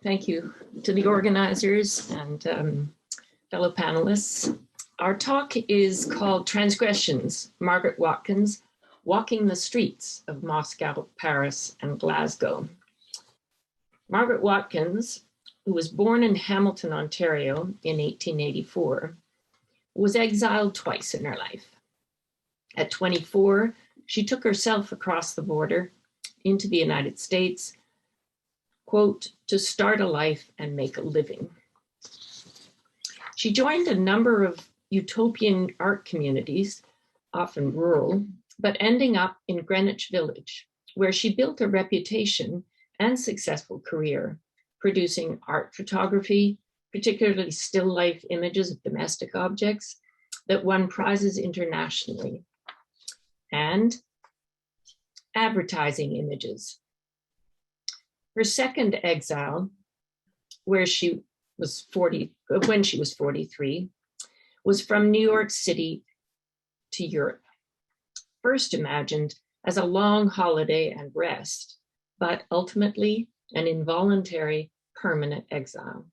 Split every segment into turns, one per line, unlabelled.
Thank you to the organizers and fellow panelists. Our talk is called Transgressions, Margaret Watkins, Walking the Streets of Moscow, Paris, and Glasgow. Margaret Watkins, who was born in Hamilton, Ontario in 1884, was exiled twice in her life. At 24, she took herself across the border into the United States, quote, to start a life and make a living. She joined a number of utopian art communities, often rural, but ending up in Greenwich Village, where she built a reputation and successful career, producing art photography, particularly still life images of domestic objects that won prizes internationally, and advertising images. Her second exile, when she was 43, was from New York City to Europe. First imagined as a long holiday and rest, but ultimately an involuntary permanent exile.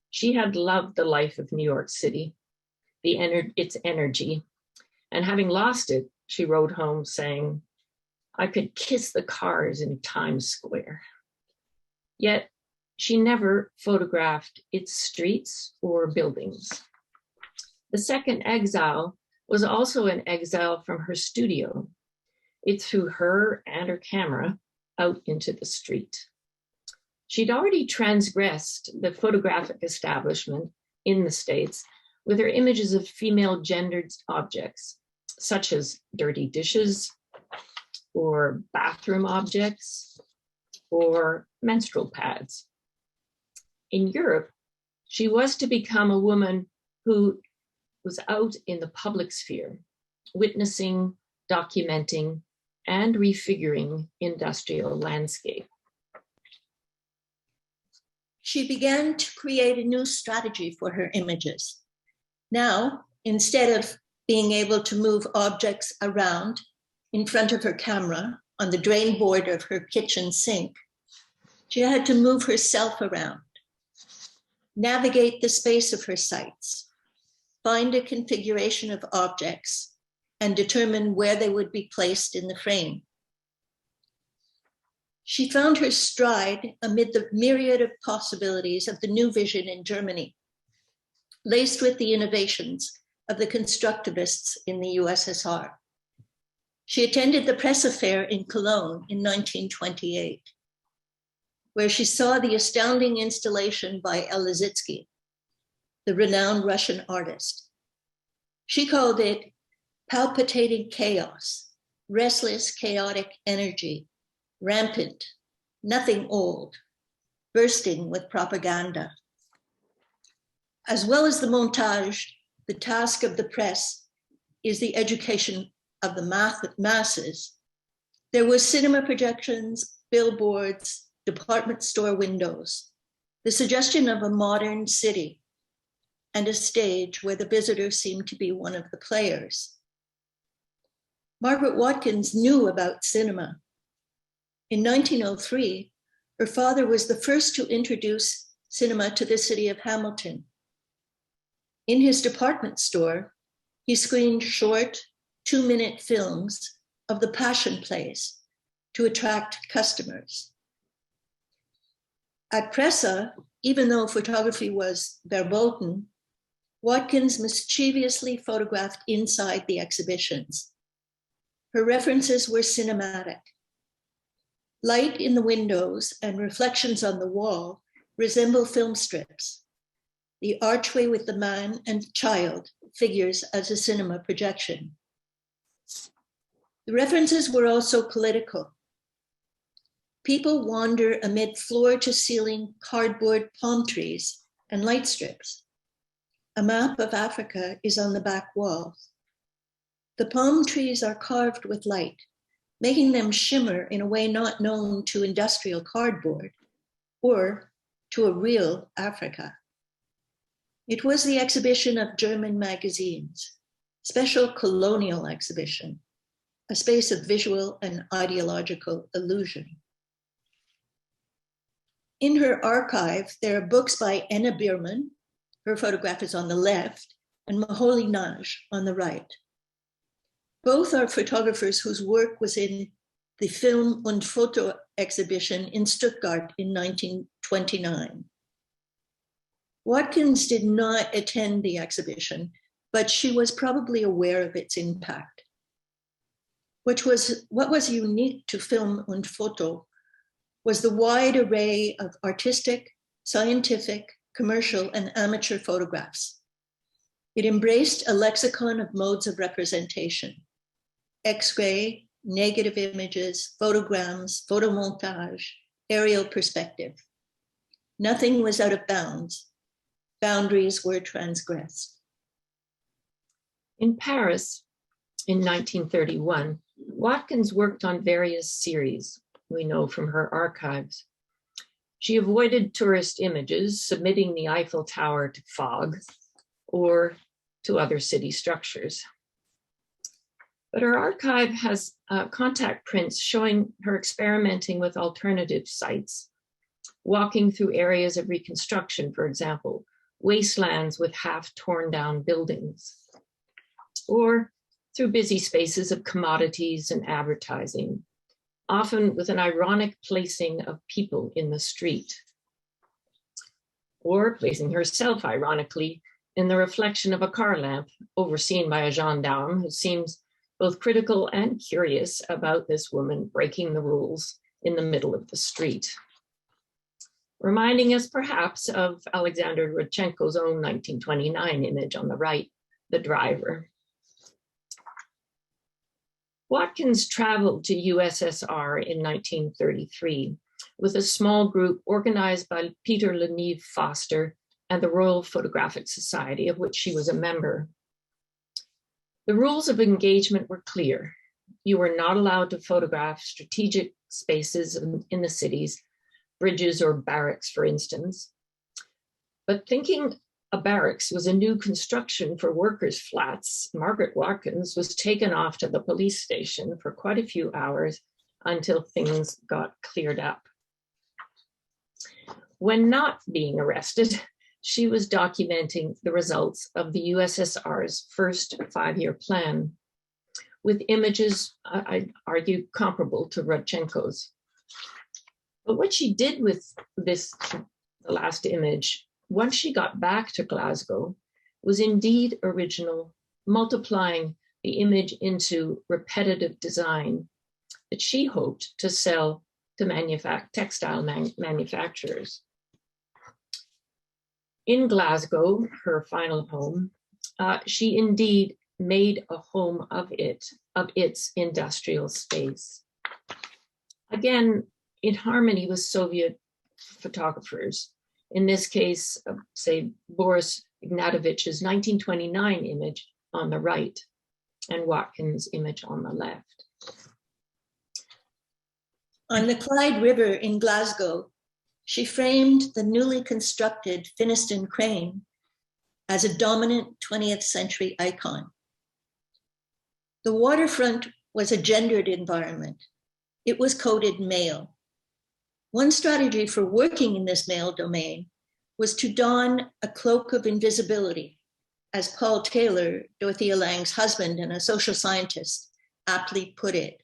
She had loved the life of New York City, its energy, and having lost it, she wrote home saying, "I could kiss the cars in Times Square." Yet she never photographed its streets or buildings. The second exile was also an exile from her studio. It threw her and her camera out into the street. She'd already transgressed the photographic establishment in the States with her images of female gendered objects, such as dirty dishes, or bathroom objects, or menstrual pads. In Europe, she was to become a woman who was out in the public sphere, witnessing, documenting, and refiguring industrial landscape.
She began to create a new strategy for her images. Now, instead of being able to move objects around in front of her camera on the drain board of her kitchen sink, she had to move herself around, navigate the space of her sites, find a configuration of objects, and determine where they would be placed in the frame. She found her stride amid the myriad of possibilities of the new vision in Germany, laced with the innovations of the constructivists in the USSR. She attended the press affair in Cologne in 1928, where she saw the astounding installation by El Lissitzky, the renowned Russian artist. She called it palpitating chaos, restless, chaotic energy, rampant, nothing old, bursting with propaganda. As well as the montage, the task of the press is the education of the masses. There were cinema projections, billboards, department store windows, the suggestion of a modern city, and a stage where the visitor seemed to be one of the players. Margaret Watkins knew about cinema. In 1903, her father was the first to introduce cinema to the city of Hamilton. In his department store, he screened short, 2-minute films of the Passion plays to attract customers. At Pressa, even though photography was verboten, Watkins mischievously photographed inside the exhibitions. Her references were cinematic. Light in the windows and reflections on the wall resemble film strips. The archway with the man and child figures as a cinema projection. The references were also political. People wander amid floor-to-ceiling cardboard palm trees and light strips. A map of Africa is on the back wall. The palm trees are carved with light, making them shimmer in a way not known to industrial cardboard or to a real Africa. It was the exhibition of German magazines, special colonial exhibition, a space of visual and ideological illusion. In her archive, there are books by Enna Bierman, her photograph is on the left, and Moholy Nagy on the right. Both are photographers whose work was in the Film und Foto exhibition in Stuttgart in 1929. Watkins did not attend the exhibition, but she was probably aware of its impact. What was unique to Film und Foto was the wide array of artistic, scientific, commercial, and amateur photographs. It embraced a lexicon of modes of representation: X-ray, negative images, photograms, photomontage, aerial perspective. Nothing was out of bounds. Boundaries were transgressed.
In Paris in 1931, Watkins worked on various series, we know from her archives. She avoided tourist images, submitting the Eiffel Tower to fog or to other city structures. But her archive has contact prints showing her experimenting with alternative sites, walking through areas of reconstruction, for example, wastelands with half torn down buildings, or through busy spaces of commodities and advertising, often with an ironic placing of people in the street, or placing herself ironically in the reflection of a car lamp overseen by a gendarme who seems both critical and curious about this woman breaking the rules in the middle of the street. Reminding us perhaps of Alexander Rodchenko's own 1929 image on the right, the driver. Watkins traveled to USSR in 1933 with a small group organized by Peter Leneve Foster and the Royal Photographic Society, of which she was a member. The rules of engagement were clear. You were not allowed to photograph strategic spaces in the cities, bridges or barracks, for instance. But thinking a barracks was a new construction for workers' flats, Margaret Watkins was taken off to the police station for quite a few hours until things got cleared up. When not being arrested, she was documenting the results of the USSR's first 5-year plan, with images, I'd argue, comparable to Rodchenko's. But what she did with this, the last image, once she got back to Glasgow, was indeed original, multiplying the image into repetitive design that she hoped to sell to textile manufacturers. In Glasgow, her final home, she indeed made a home of its industrial space. Again, in harmony with Soviet photographers, in this case, say, Boris Ignatovich's 1929 image on the right and Watkins' image on the left.
On the Clyde River in Glasgow, she framed the newly constructed Finiston crane as a dominant 20th century icon. The waterfront was a gendered environment. It was coded male. One strategy for working in this male domain was to don a cloak of invisibility, as Paul Taylor, Dorothea Lange's husband and a social scientist, aptly put it.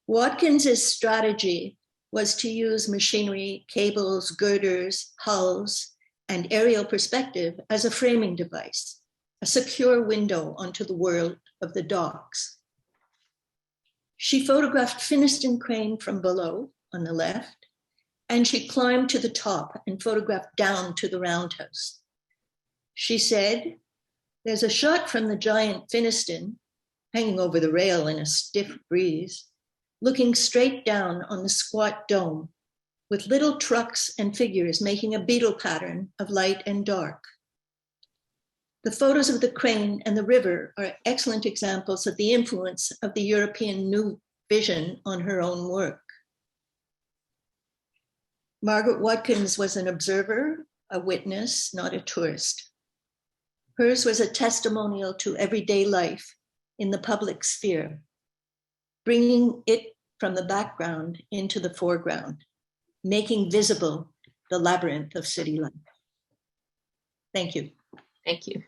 Watkins's strategy was to use machinery, cables, girders, hulls, and aerial perspective as a framing device, a secure window onto the world of the docks. She photographed Finiston crane from below on the left, and she climbed to the top and photographed down to the roundhouse. She said, "There's a shot from the giant Finiston hanging over the rail in a stiff breeze, looking straight down on the squat dome, with little trucks and figures making a beetle pattern of light and dark." The photos of the crane and the river are excellent examples of the influence of the European New Vision on her own work. Margaret Watkins was an observer, a witness, not a tourist. Hers was a testimonial to everyday life in the public sphere, bringing it from the background into the foreground, making visible the labyrinth of city life. Thank you.
Thank you.